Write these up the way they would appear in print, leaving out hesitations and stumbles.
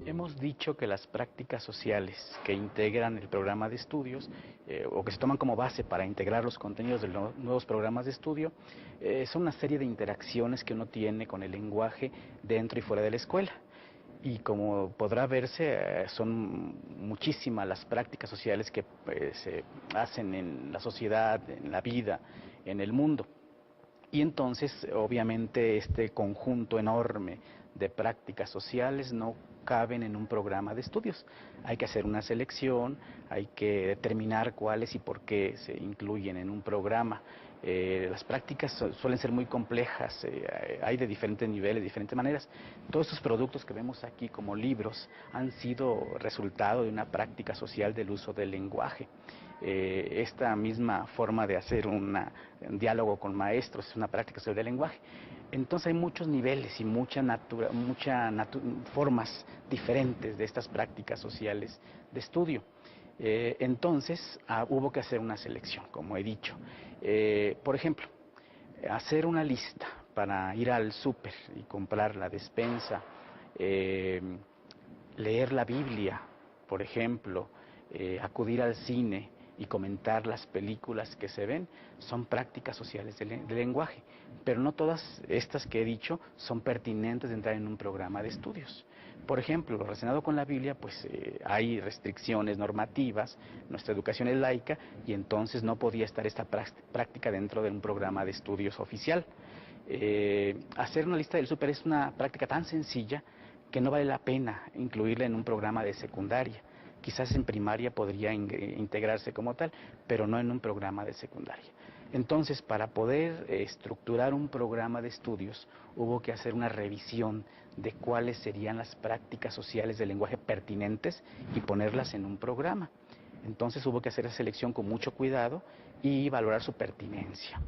Hemos dicho que las prácticas sociales que integran el programa de estudios o que se toman como base para integrar los contenidos de los nuevos programas de estudio son una serie de interacciones que uno tiene con el lenguaje dentro y fuera de la escuela. Y como podrá verse, son muchísimas las prácticas sociales que se hacen en la sociedad, en la vida, en el mundo. Y entonces, obviamente, este conjunto enorme de prácticas sociales no caben en un programa de estudios. Hay que hacer una selección, hay que determinar cuáles y por qué se incluyen en un programa. Las prácticas suelen ser muy complejas, hay de diferentes niveles, de diferentes maneras. Todos estos productos que vemos aquí como libros han sido resultado de una práctica social del uso del lenguaje. Esta misma forma de hacer un diálogo con maestros es una práctica sobre el lenguaje. Entonces hay muchos niveles y muchas formas diferentes de estas prácticas sociales de estudio. Entonces hubo que hacer una selección, como he dicho. Por ejemplo, hacer una lista para ir al súper y comprar la despensa, leer la Biblia, por ejemplo, acudir al cine y comentar las películas que se ven, son prácticas sociales de lenguaje, pero no todas estas que he dicho son pertinentes de entrar en un programa de estudios. Por ejemplo, lo relacionado con la Biblia, pues hay restricciones normativas, nuestra educación es laica y entonces no podía estar esta práctica dentro de un programa de estudios oficial. Hacer una lista del súper es una práctica tan sencilla que no vale la pena incluirla en un programa de secundaria. Quizás en primaria podría integrarse como tal, pero no en un programa de secundaria. Entonces, para poder estructurar un programa de estudios, hubo que hacer una revisión de cuáles serían las prácticas sociales del lenguaje pertinentes y ponerlas en un programa. Entonces hubo que hacer esa selección con mucho cuidado y valorar su pertinencia.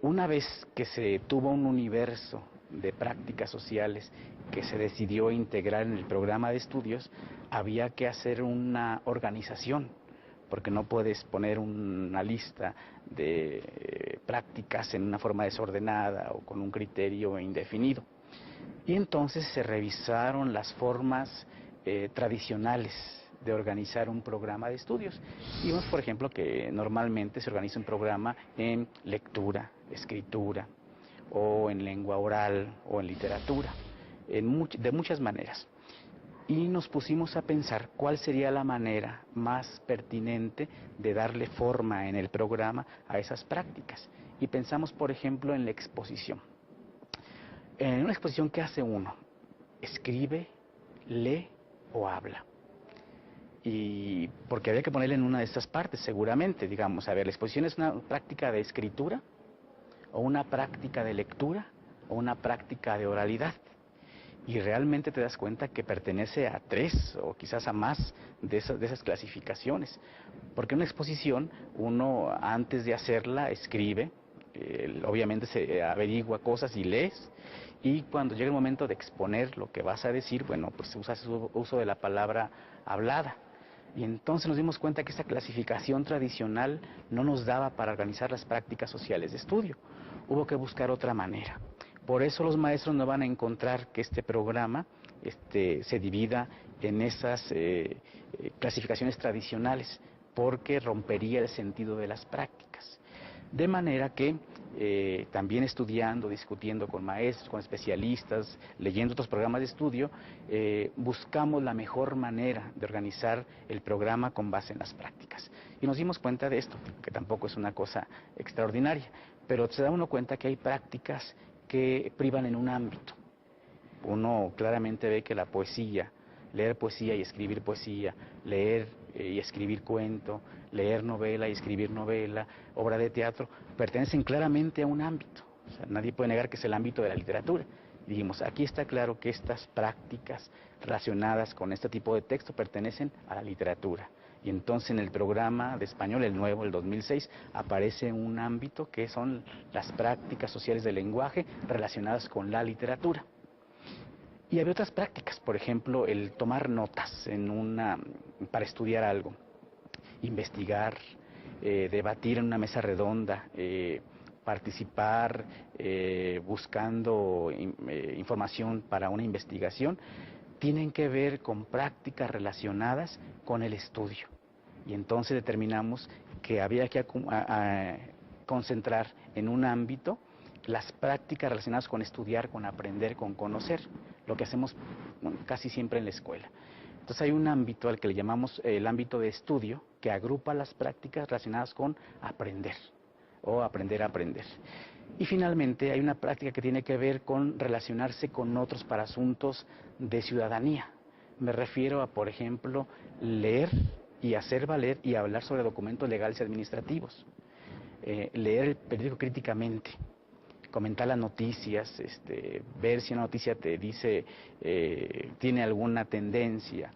Una vez que se tuvo un universo de prácticas sociales que se decidió integrar en el programa de estudios, había que hacer una organización, porque no puedes poner una lista de prácticas en una forma desordenada o con un criterio indefinido. Y entonces se revisaron las formas tradicionales de organizar un programa de estudios. Vimos, por ejemplo, que normalmente se organiza un programa en lectura, escritura, o en lengua oral, o en literatura, de muchas maneras. Y nos pusimos a pensar cuál sería la manera más pertinente de darle forma en el programa a esas prácticas. Y pensamos, por ejemplo, en la exposición. En una exposición, ¿qué hace uno? Escribe, lee o habla. Y porque había que ponerle en una de estas partes, seguramente, digamos, a ver, la exposición es una práctica de escritura, o una práctica de lectura, o una práctica de oralidad. Y realmente te das cuenta que pertenece a 3 o quizás a más de esas clasificaciones. Porque en una exposición, uno antes de hacerla escribe, obviamente se averigua cosas y lees, y cuando llega el momento de exponer lo que vas a decir, bueno, pues usas uso de la palabra hablada. Y entonces nos dimos cuenta que esta clasificación tradicional no nos daba para organizar las prácticas sociales de estudio. Hubo que buscar otra manera. Por eso los maestros no van a encontrar que este programa se divida en esas clasificaciones tradicionales, porque rompería el sentido de las prácticas. De manera que también estudiando, discutiendo con maestros, con especialistas, leyendo otros programas de estudio, buscamos la mejor manera de organizar el programa con base en las prácticas. Y nos dimos cuenta de esto, que tampoco es una cosa extraordinaria, pero se da uno cuenta que hay prácticas que privan en un ámbito. Uno claramente ve que la poesía, leer poesía y escribir poesía, leer y escribir cuento, leer novela y escribir novela, obra de teatro, pertenecen claramente a un ámbito. O sea, nadie puede negar que es el ámbito de la literatura. Y dijimos, aquí está claro que estas prácticas relacionadas con este tipo de texto pertenecen a la literatura. Y entonces en el programa de español, el nuevo, el 2006, aparece un ámbito que son las prácticas sociales del lenguaje relacionadas con la literatura. Y había otras prácticas, por ejemplo, el tomar notas para estudiar algo, investigar, debatir en una mesa redonda, participar buscando información para una investigación, tienen que ver con prácticas relacionadas con el estudio. Y entonces determinamos que había que concentrar en un ámbito las prácticas relacionadas con estudiar, con aprender, con conocer, lo que hacemos casi siempre en la escuela. Entonces hay un ámbito al que le llamamos el ámbito de estudio, que agrupa las prácticas relacionadas con aprender o aprender a aprender. Y finalmente hay una práctica que tiene que ver con relacionarse con otros para asuntos de ciudadanía. Me refiero a, por ejemplo, leer y hacer valer y hablar sobre documentos legales y administrativos. Leer el periódico críticamente, comentar las noticias, ver si una noticia te dice, tiene alguna tendencia,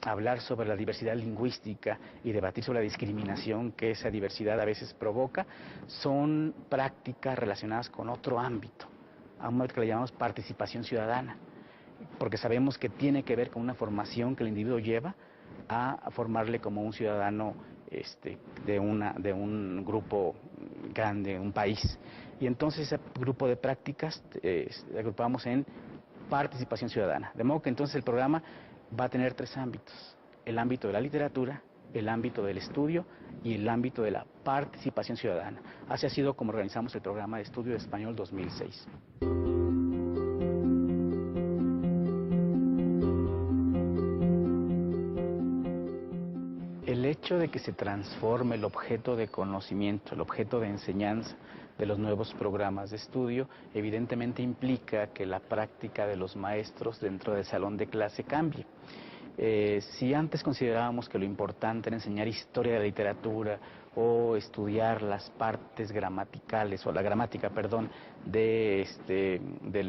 hablar sobre la diversidad lingüística y debatir sobre la discriminación que esa diversidad a veces provoca, son prácticas relacionadas con otro ámbito, a un ámbito que le llamamos participación ciudadana, porque sabemos que tiene que ver con una formación que el individuo lleva a formarle como un ciudadano de un grupo grande, un país. Y entonces ese grupo de prácticas agrupamos en participación ciudadana. De modo que entonces el programa va a tener 3 ámbitos: el ámbito de la literatura, el ámbito del estudio y el ámbito de la participación ciudadana. Así ha sido como organizamos el programa de estudio de español 2006. El hecho de que se transforme el objeto de conocimiento, el objeto de enseñanza de los nuevos programas de estudio, evidentemente implica que la práctica de los maestros dentro del salón de clase cambie. Si antes considerábamos que lo importante era enseñar historia de la literatura o estudiar las partes gramaticales, o la gramática, perdón, de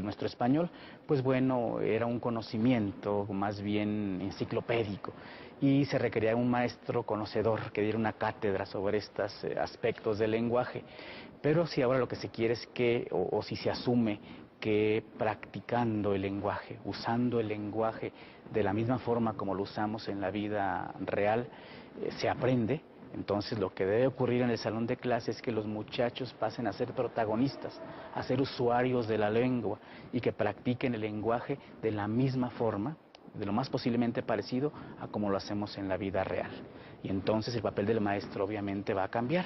nuestro español, pues bueno, era un conocimiento más bien enciclopédico y se requería un maestro conocedor que diera una cátedra sobre estos aspectos del lenguaje. Pero si ahora lo que se quiere es que, o si se asume que practicando el lenguaje, usando el lenguaje de la misma forma como lo usamos en la vida real, se aprende, entonces lo que debe ocurrir en el salón de clases es que los muchachos pasen a ser protagonistas, a ser usuarios de la lengua y que practiquen el lenguaje de la misma forma, de lo más posiblemente parecido a como lo hacemos en la vida real. Y entonces el papel del maestro obviamente va a cambiar.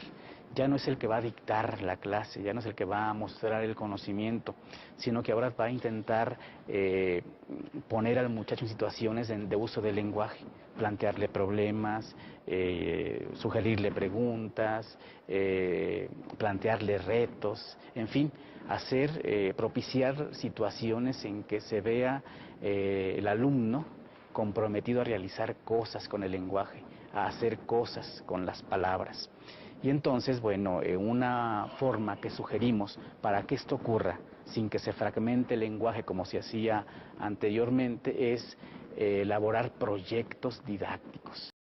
Ya no es el que va a dictar la clase, ya no es el que va a mostrar el conocimiento, sino que ahora va a intentar poner al muchacho en situaciones de uso del lenguaje, plantearle problemas, sugerirle preguntas, plantearle retos, en fin, propiciar situaciones en que se vea el alumno comprometido a realizar cosas con el lenguaje, a hacer cosas con las palabras. Y entonces, bueno, una forma que sugerimos para que esto ocurra sin que se fragmente el lenguaje como se hacía anteriormente es elaborar proyectos didácticos.